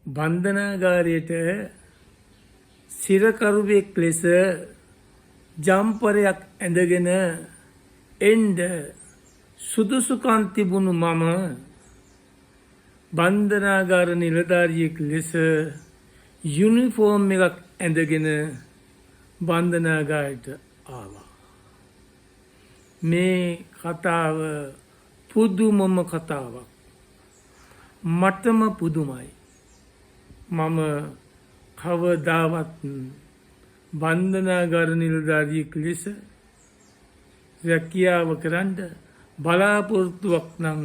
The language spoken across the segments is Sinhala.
බන්ධනාගාරයට සිරකරුවෙක් ලෙස ජම්පරයක් ඇඳගෙන එන්ඩ සුදුසුකම් තිබුණු මම බන්ධනාගාර නිලධාරියෙක් ලෙස යුනිෆෝම් එකක් ඇඳගෙන බන්ධනාගාරයට ආවා. මේ කතාව පුදුමම කතාවක්. මටම පුදුමයි. මම කවදාවත් බන්ධනාගාර නිලධාරියෙක් ලෙස රැකියාව කරන්න බලාපොරොත්තුවක් නම්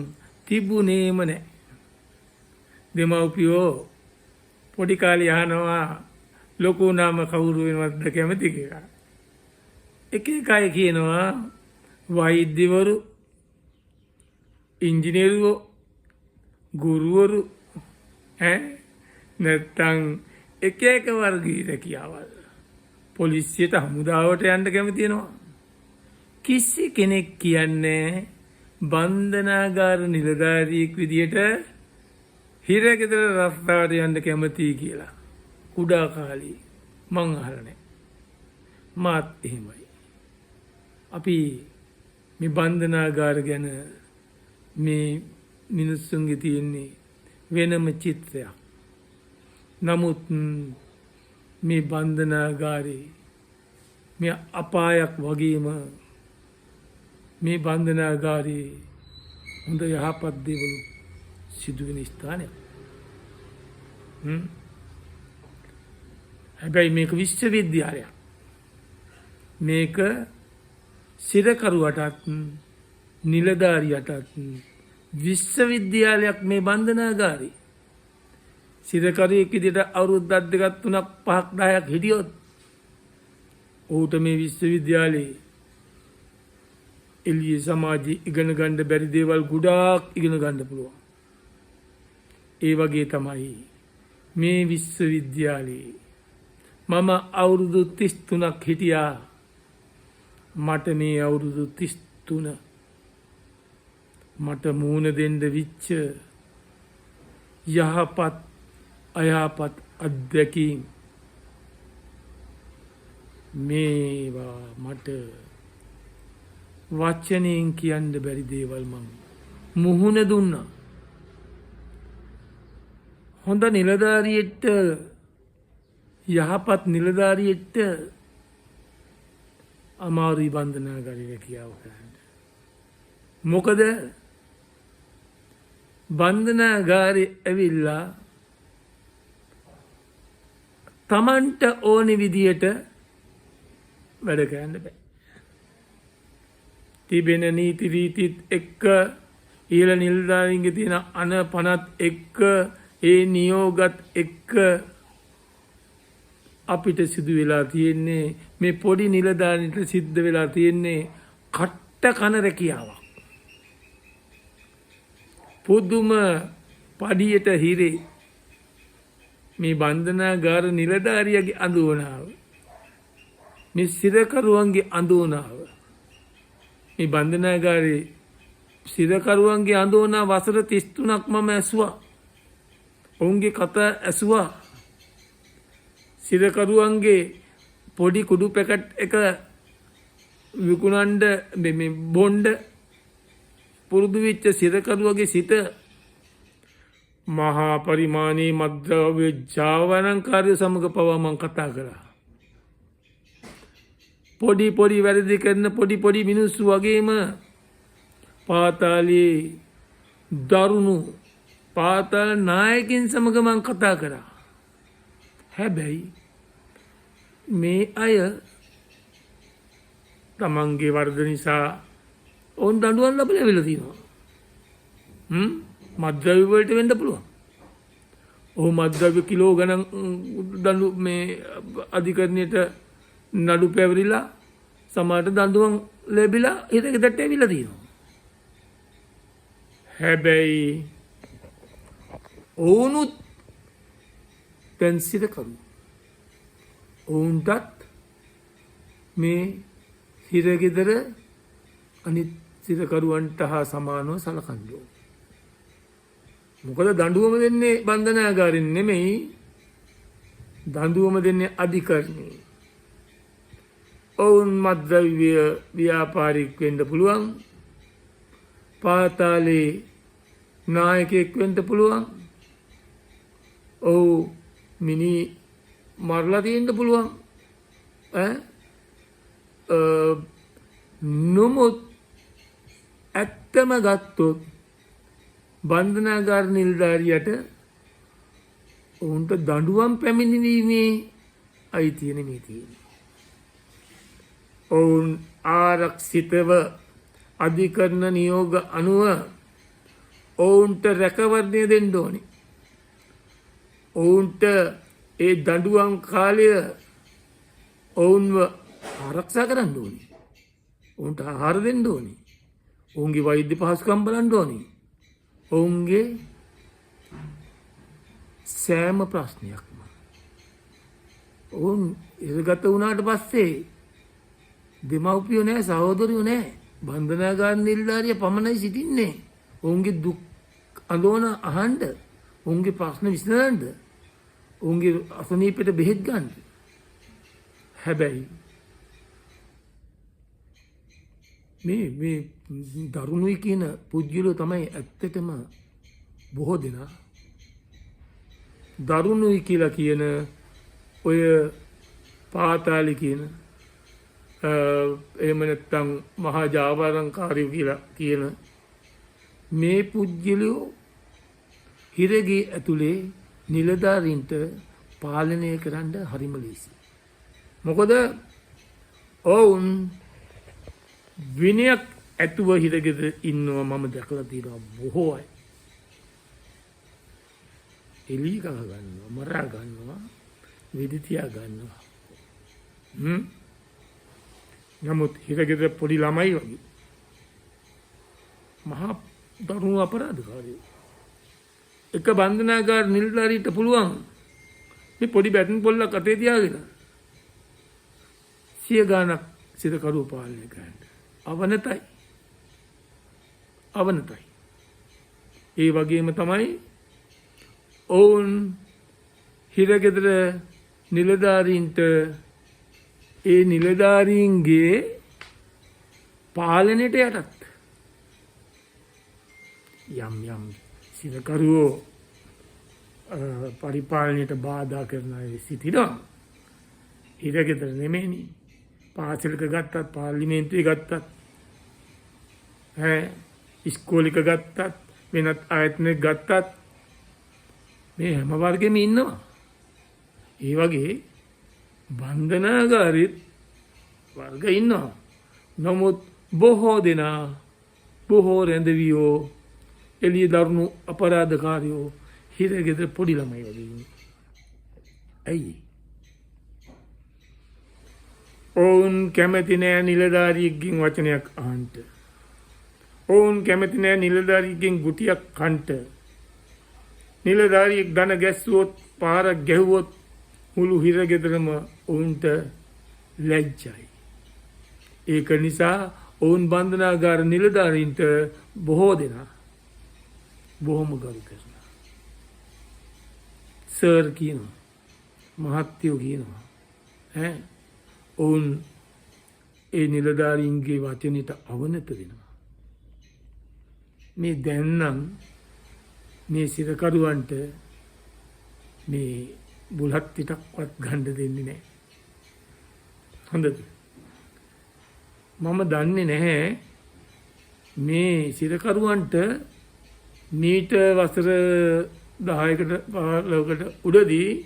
තිබුණේම නැහැ. දෙමව්පියෝ පොඩි කාලේ අහනවා ලොකු නාම කවුරු වෙනවද කැමති කියලා. එක එක අය කියනවා වෛද්‍යවරු, ඉංජිනේරුවෝ, ගුරුවරු නැත්තම් එක එක වර්ගයේ රැකියාවල්. පොලිසියට හමුදාවට යන්න කැමති වෙනවා. කිසි කෙනෙක් කියන්නේ බන්ධනාගාර නිලධාරියෙක් විදියට හිරගෙදර රස්තාවට යන්න කැමතියි කියලා. කුඩා කාලේ මං අහලා නැහැ. මාත් එහෙමයි. අපි මේ බන්ධනාගාර ගැන මේ මිනිස්සුන්ගේ තියෙන්නේ වෙනම චිත්‍රයක්. නමුත් මේ බන්ධනාගාරේ මේ අපායක් වගේම මේ බන්ධනාගාරේ හොඳ යහපත් දේවල් සිදුවෙන ස්ථානයක්. හැබැයි මේක විශ්වවිද්‍යාලයක්. මේක සිරකරුවටත් නිලධාරියටත් විශ්වවිද්‍යාලයක් මේ බන්ධනාගාරේ. සිරකරුවෙක් විදිහට අවුරුද්දක් දෙකක් තුනක් පහක් 10ක් හිටියොත් ඔහුට මේ විශ්වවිද්‍යාලේ එළියේ සමාජයේ ඉගෙන ගන්න බැරි දේවල් ගොඩාක් ඉගෙන ගන්න පුළුවන්. ඒ වගේ තමයි මේ විශ්වවිද්‍යාලේ මම අවුරුදු 33ක් හිටියා. මට මේ අවුරුදු 33 මට මූණ දෙන්න විච්ච යහපත් අයහපත් අත්දැකීම් මේවා මට වචනයෙන් කියන්න බැරි දේවල් මම මුහුණ දුන්නා. හොඳ නිලධාරියෙක්ට යහපත් නිලධාරියෙක්ට අමාරුයි බන්ධනාගාරේ රැකියාව කරන්න. මොකද බන්ධනාගාරේ ඇවිල්ලා තමන්ට ඕනි විදියට වැඩ කරන්න බෑ. තිබෙන නීති රීතිත් එක්ක ඊළ නිලධාරීන්ගේ තියෙන අනපනත් එක්ක ඒ නියෝගත් එක්ක අපිට සිදු වෙලා තියෙන්නේ මේ පොඩි නිලධාරීන්ට සිද්ධ වෙලා තියෙන්නේ කට්ට කන රැකියාවක්. පුදුම පඩියට හිරේ මේ බන්ධනාගාර නිලධාරියගේ අඳුවනාව, මේ සිරකරුවන්ගේ අඳුවනාව, මේ බන්ධනාගාරේ සිරකරුවන්ගේ අඳුවනාව වසර 33ක් මම ඇසුවා. ඔවුන්ගේ කතා ඇසුවා. සිරකරුවන්ගේ පොඩි කුඩු පැකට් එක විකුණන්න මේ බොණ්ඩ පුරුදු වෙච්ච සිරකරුවගේ සිට මහා පරිමාණයේ මද්ද්‍රව්‍ය ජාවාරම්කාරයෝ සමග පවා මම කතා කළා. පොඩි වැරදි කරන පොඩි මිනිස්සු වගේම පාතාලයේ දරුණු පාතාල නායකයන් සමග මම කතා කරා. හැබැයි මේ අය තමන්ගේ වරද නිසා ඔවුන් දඬුවම් ලැබිලා තියෙනවා. මද්ද්‍රව්‍ය වලට වෙන්න පුළුවන්. ඔහු මද්ද්‍රව්‍ය කිලෝ ගණන් දඬු මේ අධිකරණයට නඩු පැවරිලා සමහරට දඬුවම් ලැබිලා හිරගෙදරට ඇවිල්ලා තියෙනවා. හැබැයි ඔවුනුත් දැන් සිරකරු. ඔවුන්ටත් මේ හිරගෙදර අනිත් සිරකරුවන්ට හා සමානව සලකන්න ඕනේ. මොකද දඬුවම දෙන්නේ බන්ධනාගාරෙන් නෙමෙයි, දඬුවම දෙන්නේ අධිකරණේ. ඔවුන් මත්ද්‍රව්‍ය ව්‍යාපාරික වෙන්න පුළුවන්, පාතාලේ නායකයෙක් වෙන්න පුළුවන්, ඔව් මිනි මරලා තියෙන්න පුළුවන්. නොමුත් ඇත්තම ගත්තොත් බන්ධනාගාර නිලධාරියට ඔවුන්ට දඬුවම් පැමිණීමේ අයිතිය නෙමෙයි තියෙන්නේ. ඔවුන් ආරක්ෂිතව අධිකරණ නියෝග අනුව ඔවුන්ට රැකවරණය දෙන්න ඕනේ. ඔවුන්ට ඒ දඬුවම් කාලය ඔවුන්ව ආරක්ෂා කරන්න ඕනේ. ඔවුන්ට ආහාර දෙන්න ඕනේ. ඔවුන්ගේ වෛද්‍ය පහසුකම් බලන්න ඕනේ. ඔවුන්ගේ සෑම ප්‍රශ්නයක්ම ඔවුන් ඉරගත වුණාට පස්සේ දෙමව්පියෝ නැහැ, සහෝදරයෝ නැහැ. බන්ධනාගාර නිලධාරිය පමණයි සිටින්නේ. ඔවුන්ගේ දුක් අඳෝන අහන්න, ඔවුන්ගේ ප්‍රශ්න විසඳන්න, ඔවුන්ගේ අසනීපෙට බෙහෙත් ගන්න. හැබැයි මේ දරුණුයි කියන පුද්ගලයෝ තමයි ඇත්තටම බොහෝ දෙනා. දරුණුයි කියලා කියන ඔය පාතාලි කියන එහෙම නැත්නම් මහා ජාවාරම්කාරයෝ කියලා කියන මේ පුද්ගලයෝ හිරගේ ඇතුලේ නිලධාරීන්ට පාලනය කරන්න හරිම ලේසි. මොකද ඔවුන් විනයක් ඇතුව හිරගෙද ඉන්නවා. මම දැකලා තියෙනවා බොහෝ අය. එලි කහ ගන්නවා, මරා ගන්නවා, වෙඩි තියා ගන්නවා. නමුත් හිරගෙද පොඩි ළමයි වගේ මහා දරුණු අපරාධකාරයෝ. එක බන්ධනාගාර නිලධාරීට පුළුවන් මේ පොඩි බැටන් පොල්ලක් අතේ තියාගෙන 100 ගාණක් සිරකරුව පාලනය කරන්න. අවනතයි. ඒ වගේම තමයි ඔවුන් හිරගෙදර නිලධාරීන්ට ඒ නිලධාරීන්ගේ පාලනයට යටත්. යම් සිරකරුවෝ පරිපාලනයට බාධා කරන අය සිටිනවා. හිරගෙදර නෙමෙයිනේ. පාසලක ගත්තත්, පාර්ලිමේන්තුවේ ගත්තත්, ඉස්කෝලේක ගත්තත්, වෙනත් ආයතනයක ගත්තත් මේ හැම වර්ගෙම ඉන්නවා. ඒ වගේ බන්ධනාගාරෙත් වර්ග ඉන්නවා. නමුත් බොහෝ දෙනා, බොහෝ රැඳවියෝ, එළිය දරුණු අපරාධකාරයෝ හිරගෙදර පොඩි ළමයි වගේ ඉන්නවා. ඇයි? ඔවුන් කැමති නෑ නිලධාරියෙක්ගෙන් වචනයක් අහන්න. ඔවුන් කැමති නෑ නිලධාරියෙක්ගෙන් ගුටියක් කන්ට. නිලධාරියෙක් දන ගැස්සුවොත්, පාරක් ගැහුවොත් මුළු හිරගෙදරම ඔවුන්ට ලැජ්ජයි. ඒක නිසා ඔවුන් බන්ධනාගාර නිලධාරීන්ට බොහෝ දෙනා බොහොම ගරු කරනවා. සර් කියනවා, මහත්තයෝ කියනවා. ඔවුන් ඒ නිලධාරීන්ගේ වචනෙට අවනත වෙනවා. මේ දැන්නම් මේ සිරකරුවන්ට මේ බුලත් ටිකක්වත් ගන්න දෙන්නේ නැහැ. හොඳද? මම දන්නේ නැහැ මේ සිරකරුවන්ට මීට වසර 10කට 15කට උඩදී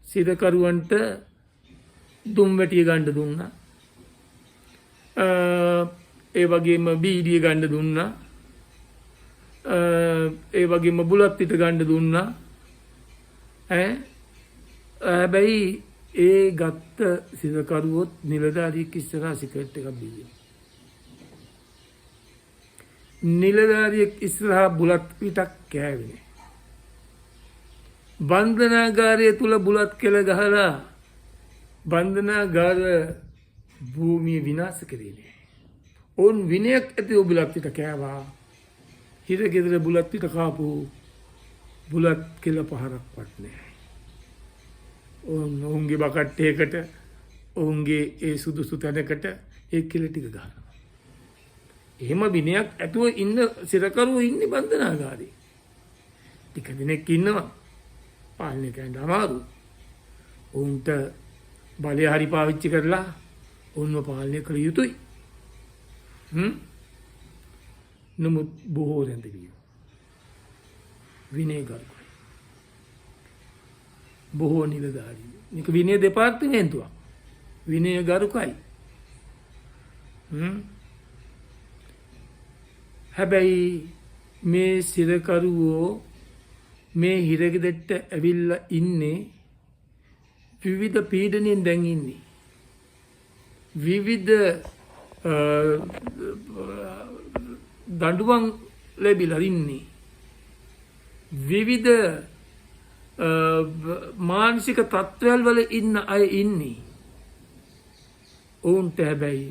සිරකරුවන්ට දුම් වැටිය ගන්න දුන්නා. ඒ වගේම බීඩිය ගන්න දුන්නා. ඒ වගේම බුලත් පිට ගන්න දුන්නා. හැබැයි ඒ ගත්ත සිරකරුවොත් නිලධාරියෙක් ඉස්සරහා සිගරට් එකක් බීලා. නිලධාරියෙක් ඉස්සරහා බුලත් පිටක් කෑවේ නෑ. බන්ධනාගාරය තුල බුලත් කෙල ගහලා බන්ධනාගාර භූමිය විනාශ කරේ නෑ. ඔවුන් විනයක් ඇතිව බුලත් පිට කෑවා. හිර ගෙදර බුලත් පිට කාපු බුලත් කෙල පහරක්වත් නැහැ. ඔවුන්ගේ බකට්ටයකට ඔවුන්ගේ ඒ සුදුසු තැනකට ඒ කෙල ටික ගහනවා. එහෙම විනයක් ඇතුව ඉන්න සිරකරුවෝ ඉන්නේ බන්ධනාගාරේ. ටික දිනෙක ඉන්නවා. පාලනය කරන්න අමාරු. ඔවුන්ට බලය හරි පාවිච්චි කරලා ඔවුන්ව පාලනය කළ යුතුයි. නමුත් බොහෝ රැඳවියෝ විනයගරුකයි. බොහෝ නිලධාරීයෝ. මේක විනය දෙපාර්තමේන්තුවක්. විනයගරුකයි. හැබැයි මේ සිරකරුවෝ මේ හිරගෙදරට ඇවිල්ලා ඉන්නේ විවිධ පීඩනයෙන් දැන් ඉන්නේ. විවිධ දඬුවම් ලැබිලා ඉන්නේ. විවිධ මානසික තත්ත්වයන් වල ඉන්න අය ඉන්නේ. ඔවුන්ට හැබැයි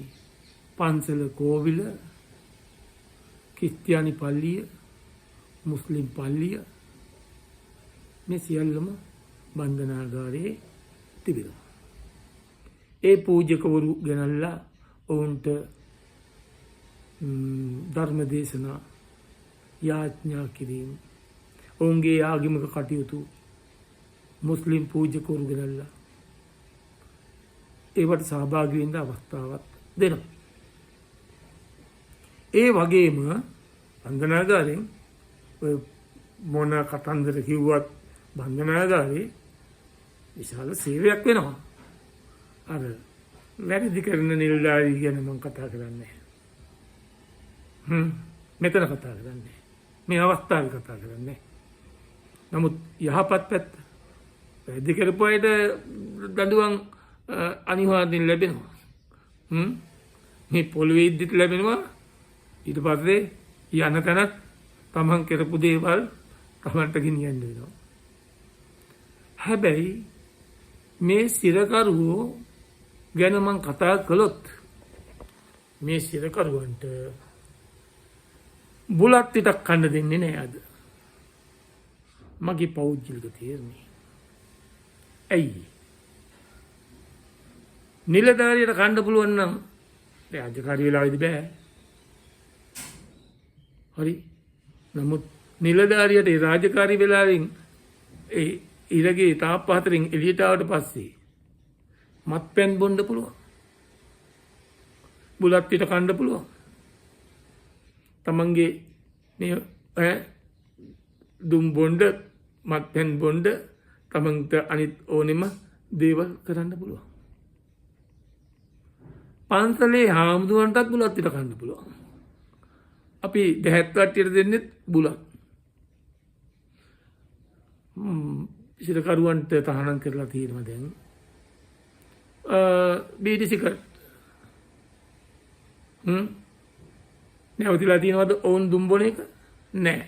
පන්සල කෝවිල, ක්‍රිස්තියානි පල්ලිය, මුස්ලිම් පල්ලිය මේ සියල්ලම බන්ධනාගාරයේ තිබෙනවා. ඒ පූජකවරු ගෙනල්ලා ඔවුන්ට ධර්ම දේශනා යාඥා කිරීම, ඔවුන්ගේ ආගමික කටයුතු මුස්ලිම් පූජකවරු ගෙනල්ලා ඒවට සහභාගී වෙන්න අවස්ථාවක් දෙනවා. ඒ වගේම බන්ධනාගාරයෙන් ඔය මොන කතන්දර කිව්වත් බන්ධනාගාරේ විශාල සේවයක් වෙනවා. අර වැරදි කරන නිලධාරී ගැන මම කතා කරන්නේ. මෙතන කතා කරන්නේ. මේ අවස්ථාවේ කතා කරන්නේ. නමුත් යහපත් පැත්ත වැරදි කරපු අයට දඬුවම් අනිවාර්යෙන් ලැබෙනවා. මේ පොළවේ ඉද්දිත් ලැබෙනවා. ඊට පස්සේ යන තැනත් තමන් කරපු දේවල් තමන්ට ගෙනියන්න වෙනවා. හැබැයි මේ සිරකරුවෝ ගැන මම කතා කළොත් මේ සිරකරුවන්ට බුලත් පිටක් කන්න දෙන්නේ නෑ අද. මගේ පෞද්ගලික තීරණය. ඇයි? නිලධාරියට කන්න පුළුවන් නම් රාජකාරී වෙලාවෙදි බෑ. හරි. නමුත් නිලධාරියට ඒ රාජකාරී වෙලාවෙන් ඒ ඉරගේ තාප්ප හතරෙන් එළියට ආවට පස්සේ මත්පැන් බොන්න පුළුවන්. බුලත් පිට කන්න පුළුවන්. තමන්ගේ මේ දුම් බොන්න, මත්පැන් බොන්න තමන්ට අනිත් ඕනෙම දේවල් කරන්න පුළුවන්. පන්සලේ හාමුදුරන්ටත් බුලත් පිට කන්න පුළුවන්. අපි දැහැත් වට්ටියට දෙන්නෙත් බුලත්. සිරකරුවන්ට තහනම් කරලා තියෙනවා දැන්. බීඩි සිගරට් නැවතිලා තියෙනවද ඔවුන් දුම් බොන එක? නෑ.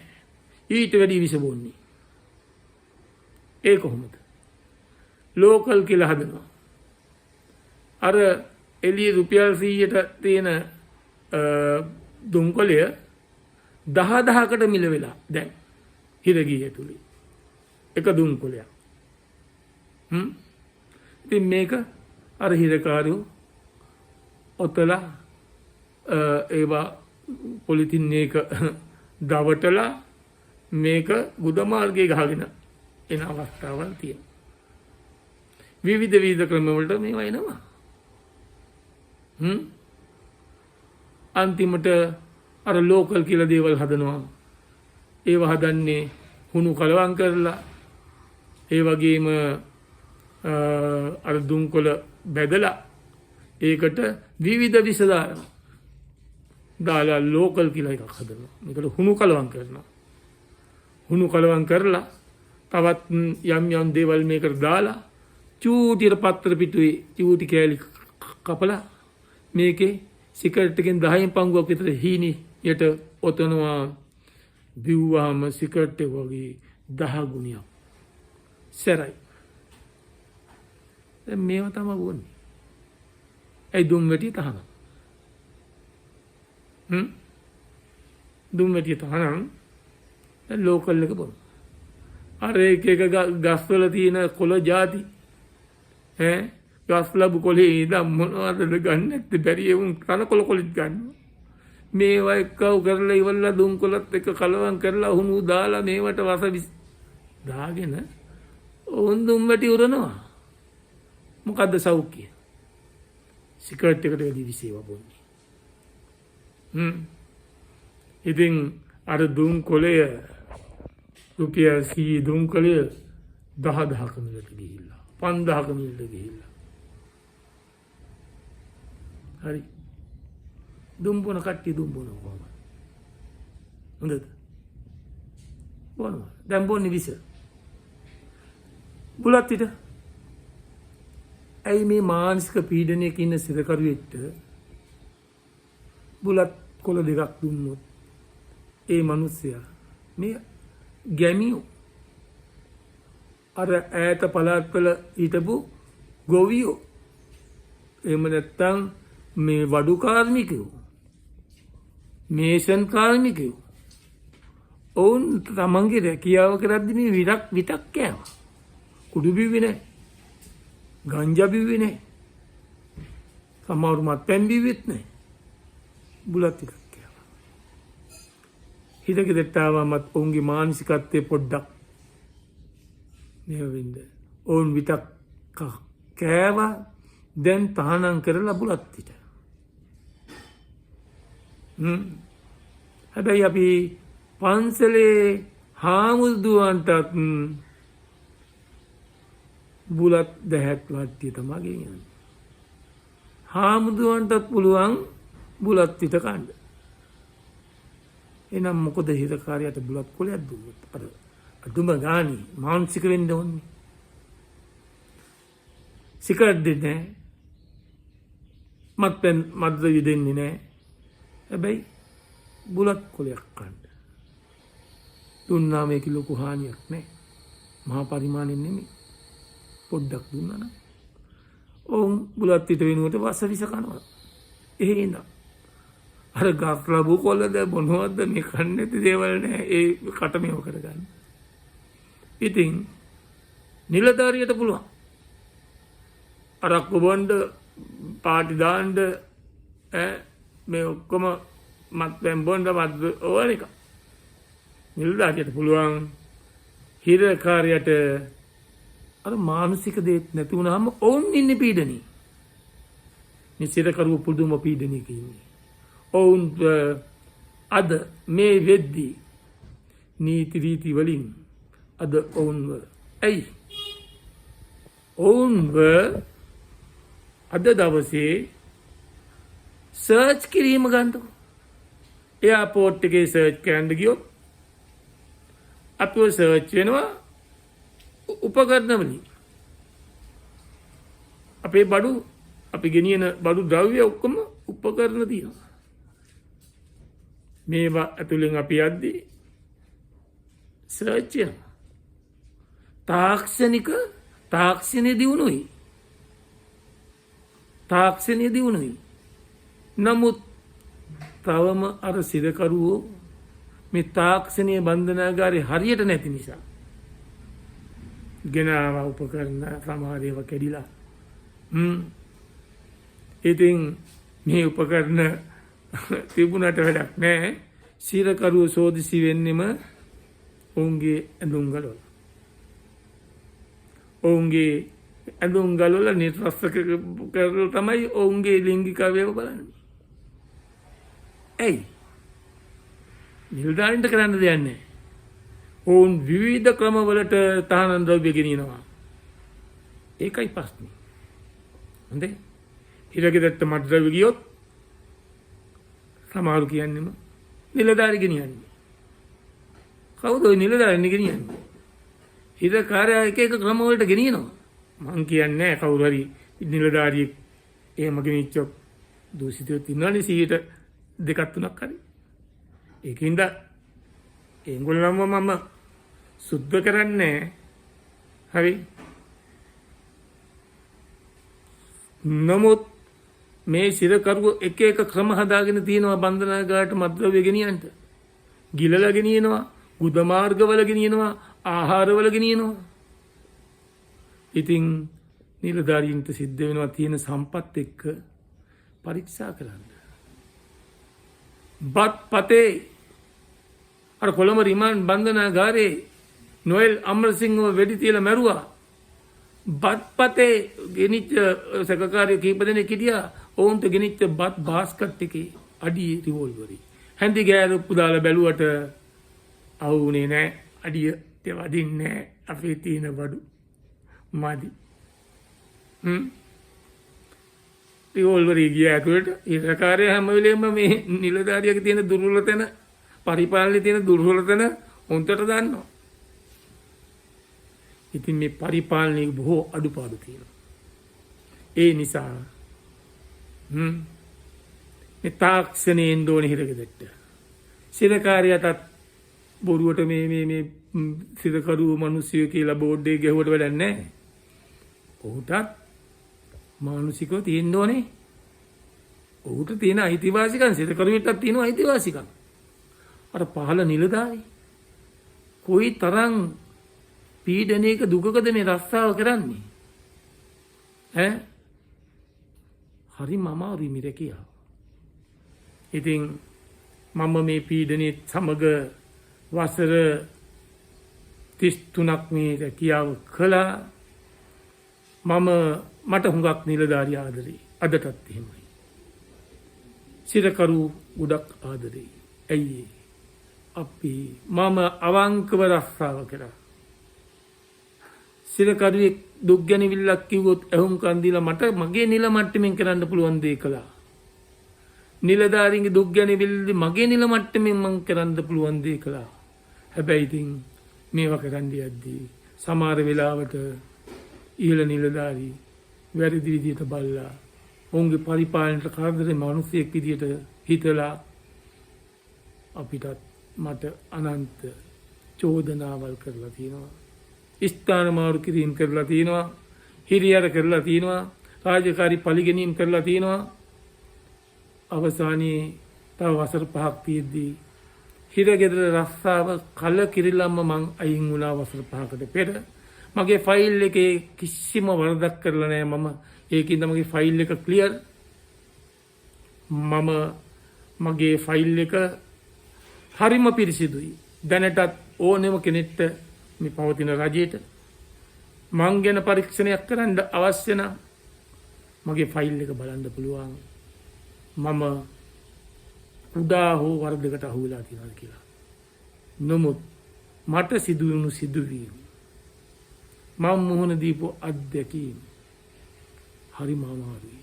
ඊට වැඩි විස බොන්නේ. ඒ කොහොමද? ලෝකල් කියලා හදනවා. අර එළිය රුපියල් 100ට තියෙන දුම්කොලය 10,000කට මිල වෙලා දැන් හිරගිය ඇතුලේ. එක දුම්කොලයක්. ඉතින් මේක අර හිරකාරයෝ ඔතලා ඒවා පොලිතින් එක දවටලා මේක ගුද මාර්ගයේ ගහගෙන එන අවස්ථාවල් තියෙනවා. විවිධ ක්‍රම වලට මේවා එනවා. අන්තිමට අර ලෝකල් කියලා දේවල් හදනවා. ඒව හදන්නේ හුණු කලවම් කරලා. ඒ වගේම අර දුම්කොළ බැදලා ඒකට විවිධ විස දාලා ලෝකල් කියලා එකක් හදනවා. මේකට හුණු කලවම් කරනවා. හුණු කලවම් කරලා තවත් යම් දේවල් මේකට දාලා චූටියට පත්තර පිටුවේ චූටි කෑලි කපලා මේකේ සිගරට් එකෙන් 10න් පංගුවක් විතර හීනියට ඔතනවා. බිව්වාම සිගරට් එක වගේ 10 ගුණයක් සැරයි. දැන් මේවා තමයි වුනේ. ඒ දුම් වැටිය තහනම්. දුම් වැටිය තහනම් ලෝකල් එක බොන. අර එක ගස්වල තියෙන කොළ ಜಾති ගස් ලැබු කොලේ ඉඳන් මොනවදද ගන්න නැත්තේ බැරි එවුන් කන කොළත් ගන්නවා. මේවා එක්කව කරලා ඉවරලා දුම් කොළත් එක කලවම් කරලා උණු දාලා මේවට වස දාගෙන උන් දුම් වැටි උරනවා. මොකද්ද සෞඛ්‍ය? සිගරට් එකට වැඩි විසේව බොන්නේ. ඉතින් අර දුම් කොළය රුපියල් 100 දුම් කොළය 10,000ක මිලට ගිහිල්ලා 5,000ක මිලට ගිහිල්ලා. හරි. දුම් බොන කට්ටිය දුම් බොනවා කොහොමද? හොඳද? බොනවා. දැන් බොන්නේ විස. බුලත් පිට. ඇයි මේ මානසික පීඩනයක ඉන්න සිරකරුවෙක්ට බුලත් කොළ දෙකක් දුන්නොත් ඒ මිනිස්සයා මේ ගැමියෝ අර ඈත පළාත්වල හිටපු ගොවියෝ එහෙම නැත්තම් මේ වඩු කාර්මිකයෝ මේෂන් කාර්මිකයෝ ඔවුන් තමන්ගේ රැකියාව කරද්දී මේ විතක් කෑවා. කුඩු බිව්වේ නැහැ. ගංජා බිව්වේ නැහැ. සමහරු මත්පැන් බිව්වෙත් නැහැ. බුලත් ටිකක් කෑවා. හිතකෙදට ආවමත් ඔවුන්ගේ මානසිකත්වයේ පොඩ්ඩක් මෙහෙවින්ද ඔවුන් විතක් කෑවා. දැන් තහනම් කරලා බුලත් පිට. හැබැයි අපි පන්සලේ හාමුදුරුවන්ටත් බුලත් දැහැක් වට්ටිය තමයි ගෙනියන්නේ. හාමුදුරුවන්ටත් පුළුවන් බුලත් පිට කන්න. එහෙනම් මොකද හිතකාරයට බුලත් කොලයක් දුන්නොත් අර අදුම ගානි මානසික වෙන්න ඕනේ. සිගරට් දෙන්නේ නැහැ. මත්පැන් මද්ද්‍රව්‍ය දෙන්නේ නැහැ. හැබැයි බුලත් කොලයක් කන්න. දුන්නා මේක ලොකු හානියක් නැහැ. මහා පරිමාණයෙන් නෙමෙයි. පොඩ්ඩක් දුන්නා නම් ඔවුන් බුලත් පිට වෙනුවට වස විස කනවා. එහෙනම් අර ගස් ලැබු කොළද මොනවද මේ කන්නේ නැති දේවල් නෑ ඒ කටමෙව කරගන්න. ඉතින් නිලධාරියට පුළුවන් අරක්කු බොන්න පාටි දාන්න මේ ඔක්කොම මත්පැන් බොන්න මත් ඕන එක. නිලධාරියට පුළුවන්. හිරකාරයට අර මානසික දේත් නැති වුණාම ඔවුන් ඉන්නේ පීඩනේ. මේ සිරකරුව පුදුම පීඩනයක ඉන්නේ. ඔවුන් අද මේ වෙද්දී නීති රීති වලින් අද ඔවුන්ව ඇයි ඔවුන්ව අද දවසේ සර්ච් කිරීම ගන්නකො. එයාපෝට් එකේ සර්ච් කරන්න ගියොත් අපිව සර්ච් වෙනවා උපකරණ වලින්. අපේ බඩු අපි ගෙනියන බඩු ද්‍රව්‍ය ඔක්කොම උපකරණ තියෙනවා. මේවා ඇතුලෙන් අපි යද්දී සර්ච් වෙනවා. තාක්ෂණය දියුණුයි. තාක්ෂණය දියුණුයි. නමුත් තවම අර සිරකරුවෝ මේ තාක්ෂණීය බන්ධනාගාරේ හරියට නැති නිසා ගෙනාව උපකරණ සමහර ඒවා කැඩිලා. ඉතින් මේ උපකරණ තිබුණට වැඩක් නැහැ. සිරකරුවෝ සෝදිසි වෙන්නෙම ඔවුන්ගේ ඇඳුම් ගලවල. ඔවුන්ගේ ඇඳුම් ගලවල නිර්වස්ස කරලා තමයි ඔවුන්ගේ ලිංගික අවයව බලන්නේ. ඇයි? නිලධාරීන්ට කරන්න දෙයක් නැහැ. ඔවුන් විවිධ ක්‍රමවලට තහනම් ද්‍රව්‍ය ගෙනියනවා. ඒකයි ප්‍රශ්නේ. හොඳේ. හිරගෙදරට මත්ද්‍රව්‍ය ගියොත් සමහරු කියන්නේම නිලධාරි ගෙනියන්නේ. කවුද ඔය නිලධාරි ගෙනියන්නේ? හිරකාරයා එක එක ක්‍රමවලට ගෙනියනවා. මං කියන්නේ කවුරු හරි නිලධාරියෙක් එහෙම ගෙනිච්චොත් දූෂිතයෝ ඉන්නවනේ 2-3ක් හරි. ඒකින්ද ඒගොල්ලන්ව මම සුද්ධ කරන්නේ හරි. නමුත් මේ සිරකරුව එක එක ක්‍රම හදාගෙන තියෙනවා බන්ධනාගාරට මත්ද්‍රව්‍ය ගෙනියන්න. ගිලලා ගෙනියනවා, ගුද මාර්ගවල ගෙනියනවා, ආහාරවල ගෙනියනවා. ඉතින් නිලධාරීන්ට සිද්ධ වෙනවා තියෙන සම්පත් එක්ක පරීක්ෂා කරන්න. බත් පතේ අර කොළඹ රිමාන්ඩ් බන්ධනාගාරේ නොයල් අමරසිංහව වෙඩි තියලා මැරුවා. බත් පතේ ගෙනිච්ච සැකකාරයෝ කීප දෙනෙක් හිටියා. ඔවුන්ට ගෙනිච්ච බත් බාස්කට් එකේ අඩිය රිවෝල්වරි. හැන්දි ගෑරුප්පු දාලා බැලුවට අවුනේ නෑ. අඩිය වදින්නේ නෑ. අපේ තියෙන බඩු මදි. රිවෝල්වරි ගිය ඇතුළට ඉරකාරය හැම වෙලේම මේ නිලධාරියගේ තියෙන දුර්වල තැන, පරිපාලනයේ තියෙන දුර්වල තැන උන්ටට දන්නවා. ඉතින් මේ පරිපාලනයේ බොහෝ අඩුපාඩු තියෙනවා. ඒ නිසා මේ තාක්ෂණයෙන් දෝන හිරගෙදෙට්ට සිරකාරයටත් බොරුවට මේ සිරකරු මිනිස්සු කියලා බෝඩ් එකේ ගැහුවට වැඩක් නැහැ. ඔහුටත් මානසිකව තියෙන්න ඕනේ. ඔහුට තියෙන අයිතිවාසිකම් සිරකරුවෙක්ටත් තියෙන අයිතිවාසිකම්. අර පහළ නිලධාරී කොයි තරම් පීඩනයක දුකකද මේ රස්සාව කරන්නේ? හරිම අමාරුයි මේ රැකියාව. ඉතින් මම මේ පීඩනයේ සමග වසර 33ක් මේ රැකියාව කළා. මට හුඟක් නිලධාරිය ආදරේ. අදටත් එහෙමයි. සිරකරු ගොඩක් ආදරේ. ඇයි අපි මම අවංකව රස්සාව කරා. සිරකරුවෙක් දුක් ගැනවිල්ලක් කිව්වොත් ඇහුම්කන් දීලා මට මගේ නිල මට්ටමින් කරන්න පුළුවන් දේ කළා. නිලධාරීන්ගේ දුක් ගැනවිල්ලදී මගේ නිල මට්ටමින් මං කරන්න පුළුවන් දේ කළා. හැබැයි ඉතින් මේවා කරන්න යද්දී සමහර වෙලාවට ඉහළ නිලධාරී වැරදි විදියට බලලා ඔවුන්ගේ පරිපාලනයට කරදරේ මිනිස්සෙක් විදියට හිතලා අපිටත් මට අනන්ත චෝදනාවල් කරලා තියෙනවා. ස්ථාන මාරු කිරීම කරලා තියෙනවා. හිරියර කරලා තියෙනවා. රාජකාරී පරිගැනීම් කරලා තියෙනවා. අවසානයේ තව වසර 5ක් තියෙද්දී හිරගෙදර රස්සාව කල කිරිලම්ම මං අයින් වුණා වසර 5කට පෙර. මගේ ෆයිල් එකේ කිසිම වරදක් කරලා නැහැ මම. ඒකින්ද මගේ ෆයිල් එක ක්ලියර්. මගේ ෆයිල් එක හරිම පිරිසිදුයි. දැනටත් ඕනෙම කෙනෙක්ට මේ පවතින රජයට මං ගැන පරීක්ෂණයක් කරන්න අවශ්‍ය නම් මගේ ෆයිල් එක බලන්න පුළුවන්. මම කුඩා හෝ වරදකට අහු වෙලා තියෙනවා කියලා. නමුත් මට සිදුවුණු සිදුවීම් මම මුහුණ දීපු අත්දැකීම් හරිම අමාරුයි.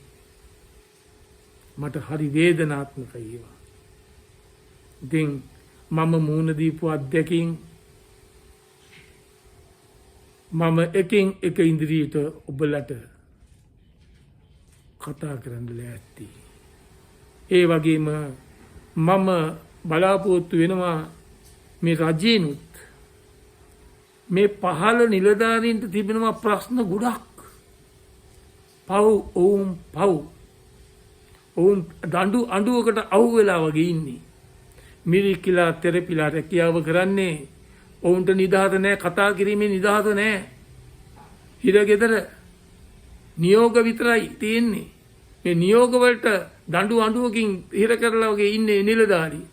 මට හරි වේදනාත්මකයි ඒවා. ඉතින් මම මුහුණ දීපු අත්දැකීම් මම එකින් එක ඉන්ද්‍රියට ඔබලට කතා කරන්න ලෑස්ති. ඒ වගේම මම බලාපොරොත්තු වෙනවා මේ රජේනුත් මේ පහළ නිලධාරීන්ට තිබෙනවා ප්‍රශ්න ගොඩක්. ඔවුන් දඬු අඬුවකට අහු වෙලා වගේ ඉන්නේ. මිරිකිලා තෙරපිලා රැකියාව කරන්නේ. ඔවුන්ට නිදහස නැහැ, කතා කිරීමේ නිදහස නැහැ. හිරගෙදර නියෝග විතරයි තියෙන්නේ. මේ නියෝග වලට දඬු අඬුවකින් හිර කරලා වගේ ඉන්නේ නිලධාරී.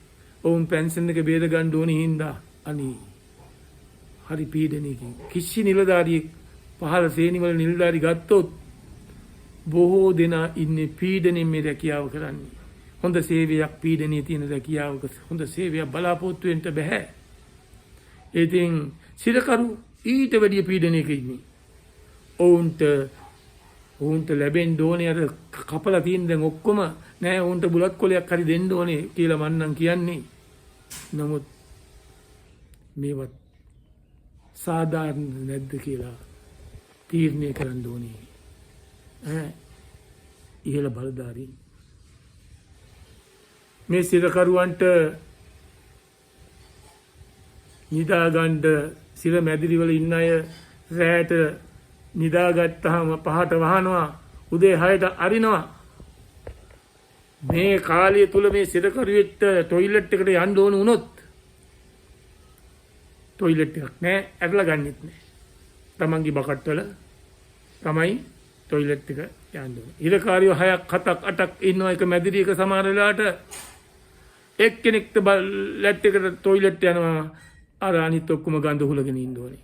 ඔවුන් පෙන්ෂන් එක බේර ගන්න ඕනේ හින්දා අනේ හරි පීඩනයකින්. කිසි නිලධාරියෙක් පහළ ශ්‍රේණි වල නිලධාරි ගත්තොත් බොහෝ දෙනා ඉන්නේ පීඩනෙන් මේ රැකියාව කරන්නේ. හොඳ සේවයක් පීඩනයේ තියෙන රැකියාවක හොඳ සේවයක් බලාපොරොත්තු වෙන්න බෑ. ඉතින් සිරකරු ඊට වැඩිය පීඩනයක ඉන්නේ. ඔවුන්ට ලැබෙන්න ඕනේ අර කපලා තියෙන දැන් ඔක්කොම නෑ. ඔවුන්ට බුලත් කොලයක් හරි දෙන්න ඕනේ කියලා මම නම් කියන්නේ. නමුත් මේවත් සාධාරණ නැද්ද කියලා තීරණය කරන්න ඕනේ. ඉහළ බලධාරීන් මේ සිරකරුවන්ට නිදාගන්න සිර මැදිරිවල ඉන්න අය රැට නිදාගත්තාම 5ට වහනවා, උදේ 6ට අරිනවා. මේ කාලය තුල මේ සිරකරුවෙක්ට টয়ලට් එකට යන්න ඕන වුණොත් ටොයිලට් එකක් නැහැ, ඇරලා ගන්නෙත් නැහැ. තමන්ගේ බකට් වල තමයි ටොයිලට් එක යන්න ඕනේ. හිරකාරියෝ 6ක් 7ක් 8ක් ඉන්නවා එක මැදිරියක සමහර වෙලාවට එක්කෙනෙක්ට ලැට් එකට ටොයිලට් යනවා අර අනිත් ඔක්කොම ගඳ හුලගෙන ඉන්න ඕනේ.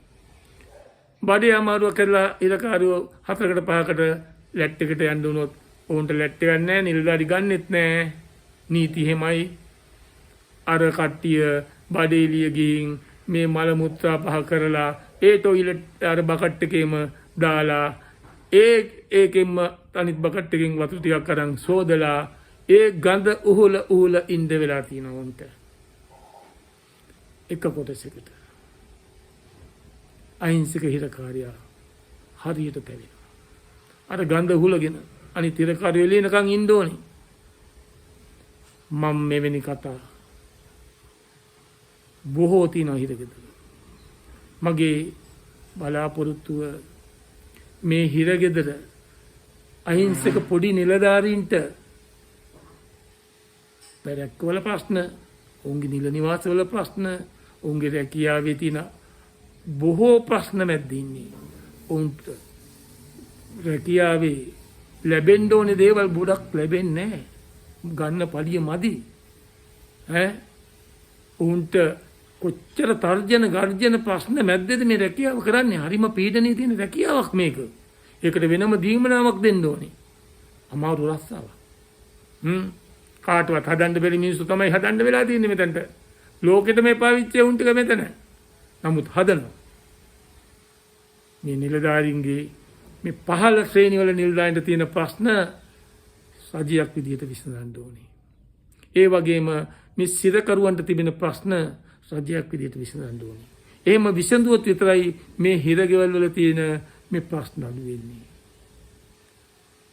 බඩේ අමාරුව කරලා හිරකාරියෝ 4කට 5කට ලැට් එකට යන්න උනොත් ඕන්ට ලැට් එකක් නැහැ, නිලධාරි ගන්නෙත් නැහැ. නීති හැමයි අර කට්ටිය බඩේලිය ගිහින් මේ මල මුත්‍රා පහ කරලා ඒ ටොයිලට් අර බකට් එකේම දාලා ඒකෙන්ම අනිත් බකට් එකෙන් වතුර ටිකක් අරන් සෝදලා ඒ ගඳ උහුල ඉඳ වෙලා තියෙනවා උන්ට. එක කොටසකට අහිංසක හිරකාරියා හරියට තැවෙනවා. අර ගඳ උහුලගෙන අනිත් හිරකාරියෝ එළියනකන් ඉන්න ඕනේ. මම මෙවැනි කතා බොහෝ තියෙනවා හිරගෙදර. මගේ බලාපොරොත්තුව මේ හිරගෙදර අහිංසක පොඩි නිලධාරීන්ට පැරැක්කවල ප්‍රශ්න, ඔවුන්ගේ නිල නිවාසවල ප්‍රශ්න, ඔවුන්ගේ රැකියාවේ තියෙන බොහෝ ප්‍රශ්න මැද්ද ඉන්නේ. ඔවුන්ට රැකියාවේ ලැබෙන්න ඕනේ දේවල් ගොඩක් ලැබෙන්නේ නැහැ. ගන්න පඩිය මදි. ඔවුන්ට කොච්චර තර්ජන ගර්ජන ප්‍රශ්න මැද්දේද මේ රැකියාව කරන්නේ? හරිම පීඩනයේ තියෙන රැකියාවක් මේක. ඒකට වෙනම දීමනාවක් දෙන්න ඕනේ. අමාරු රස්සාවක්. කාටවත් හදන්න බැරි මිනිස්සු තමයි හදන්න වෙලා තියෙන්නේ මෙතනට. ලෝකෙට මේ පාවිච්චි උන් ටික මෙතන. නමුත් හදනවා. මේ නිලධාරීන්ගේ මේ පහළ ශ්‍රේණි වල නිලධාරීන්ට තියෙන ප්‍රශ්න සජියක් විදිහට විසඳන්න ඕනේ. ඒ වගේම මේ සිරකරුවන්ට තිබෙන ප්‍රශ්න සජියක් විදිහට විසඳන්න ඕනේ. එහෙම විසඳුවොත් විතරයි මේ හිරගෙවල් වල තියෙන මේ ප්‍රශ්න අඩු වෙන්නේ.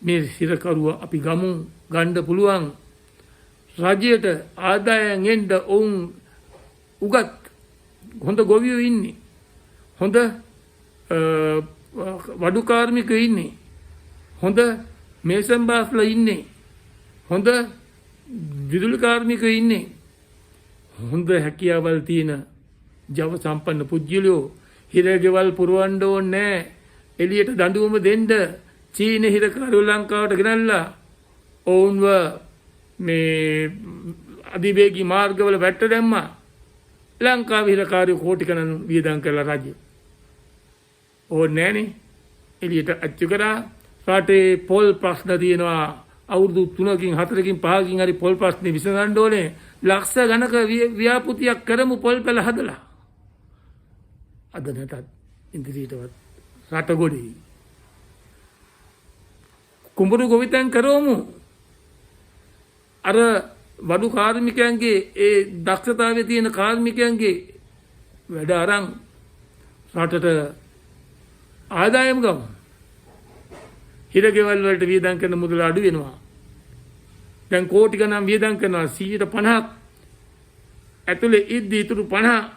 මේ හිරකරුව අපි ගන්න පුළුවන් රජයට ආදායම් එන්න ඔවුන් උගත් හොඳ ගොවියෝ ඉන්නේ. හොඳ වඩු කාර්මිකයෝ ඉන්නේ. හොඳ මේසන් බාස්ලා ඉන්නේ. හොඳ විදුලි කාර්මිකයෝ ඉන්නේ. හොඳ හැකියාවල් තියෙන ජව සම්පන්න පුජ්‍යලෝ හිරගෙවල් පුරවන්න ඕනේ. එළියට දඬුවම දෙන්න චීන හිරකාරයෝ ලංකාවට ගෙනල්ලා ඔවුන්ව මේ අධිවේගී මාර්ගවල වැට්ට දැම්මා. ලංකාවේ හිරකාරයෝ කෝටි ගණන් වියදම් කරලා රජය ඕනේ නැනේ. එළියට අච්චු කරා. රටේ පොල් ප්‍රශ්න තියෙනවා. අවුරුදු 3කින් 4කින් 5කින් හරි පොල් ප්‍රශ්නේ විසඳන්න ඕනේ. ලක්ෂ ගණක ව්‍යාපෘතියක් කරමු පොල් පැල හදලා. අද නැතත් ඉන්දිරියටවත් රට ගොඩේ කුඹුරු ගොවිතැන් කරවමු. අර වඩු කාර්මිකයන්ගේ ඒ දක්ෂතාවයේ තියෙන කාර්මිකයන්ගේ වැඩ අරන් රටට ආදායම් ගමු. හිරගෙවල් වලට වියදම් කරන මුදල අඩු වෙනවා. දැන් කෝටි ගණන් වියදම් කරනවා. 50% ඇතුලේ ඉද්දි ඉතුරු 50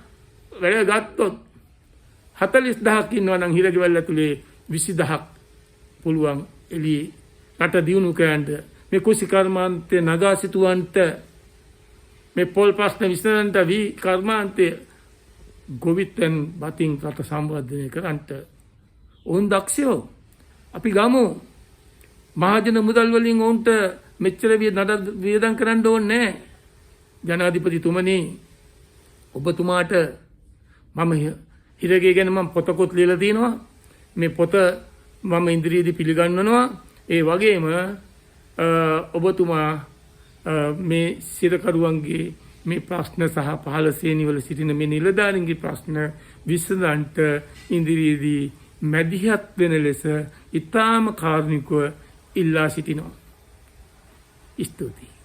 වැඩ ගත්තොත් 40000ක් ඉන්නවා නම් හිරගෙවල් ඇතුලේ 20000ක් පුළුවන් එළියේ රට දියුණු කරන්න. මේ කුසි කර්මාන්තය නගා සිටුවන්ට මේ පොල් ප්‍රශ්න විසඳන්නට වී කර්මාන්තය ගොවිතැන් බතින් රට සම්වර්ධනය කරන්නට ඔවුන් දක්ෂයෝ. අපි ගමු. මහජන මුදල් වලින් ඔවුන්ට මෙච්චර වියදම් කරන්න ඕනේ නැහැ. ජනාධිපතිතුමනි, ඔබතුමාට මම හිරගේ ගැන මම පොතකුත් ලියලා තියෙනවා. මේ පොත මම ඉදිරියේදී පිළිගන්වනවා. ඒ වගේම ඔබතුමා මේ සිරකරුවන්ගේ මේ ප්‍රශ්න සහ පහළ ශ්‍රේණි වල සිටින මේ නිලධාරීන්ගේ ප්‍රශ්න විසඳන්නට ඉදිරියේදී මැදිහත් වෙන ලෙස ඊටාම කාරුණිකව ඉල්ලා සිටිනවා. ස්තුතියි.